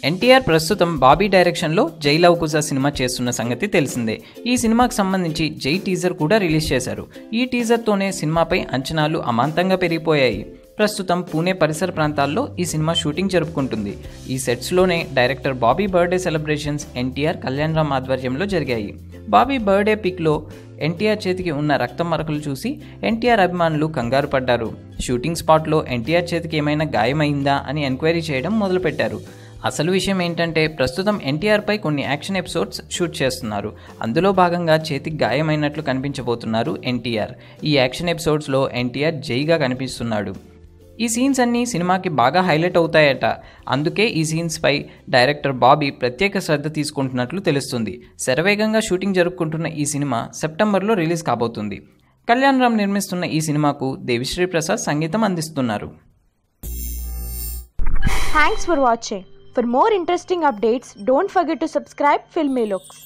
ఎన్టీఆర్ ప్రస్తుతం బాబీ డైరెక్షన్లో జై లవ్ కుశ సినిమా చేస్తున్న సంగతి తెలిసిందే. ఈ సినిమాకు సంబంధించి జై టీజర్ కూడా రిలీజ్ చేశారు. ఈ టీజర్తోనే సినిమాపై అంచనాలు అమాంతంగా పెరిగిపోయాయి. ప్రస్తుతం పూణే పరిసర ప్రాంతాల్లో ఈ సినిమా షూటింగ్ జరుపుకుంటుంది. ఈ సెట్స్లోనే director Bobby birthday celebrations NTR Kalyan Ram ఆధ్వర్యంలో జరిగాయి. బాబీ బర్త్డే పిక్లో ఎన్టీఆర్ చేతికి ఉన్న రక్తం మరకలు చూసి ఎన్టీఆర్ అభిమానులు కంగారు పడ్డారు. షూటింగ్ స్పాట్లో ఎన్టీఆర్ చేతికి ఏమైనా గాయమైందా అని ఎంక్వైరీ చేయడం మొదలుపెట్టారు. అసలు విషయం ఏంటంటే ప్రస్తుతం ఎన్టీఆర్పై కొన్ని యాక్షన్ ఎపిసోడ్స్ షూట్ చేస్తున్నారు. అందులో భాగంగా చేతికి గాయమైనట్లు కనిపించబోతున్నారు ఎన్టీఆర్. ఈ యాక్షన్ ఎపిసోడ్స్లో ఎన్టీఆర్ జైగా కనిపిస్తున్నాడు. ఈ సీన్స్ అన్నీ సినిమాకి బాగా హైలైట్ అవుతాయట. అందుకే ఈ సీన్స్పై డైరెక్టర్ బాబీ ప్రత్యేక శ్రద్ధ తీసుకుంటున్నట్లు తెలుస్తుంది. శరవేగంగా షూటింగ్ జరుపుకుంటున్న ఈ సినిమా సెప్టెంబర్లో రిలీజ్ కాబోతుంది. కళ్యాణ్ రామ్ నిర్మిస్తున్న ఈ సినిమాకు దేవిశ్రీ ప్రసాద్ సంగీతం అందిస్తున్నారు. Thanks for watching. For more interesting updates, don't forget to subscribe Filmy Looks.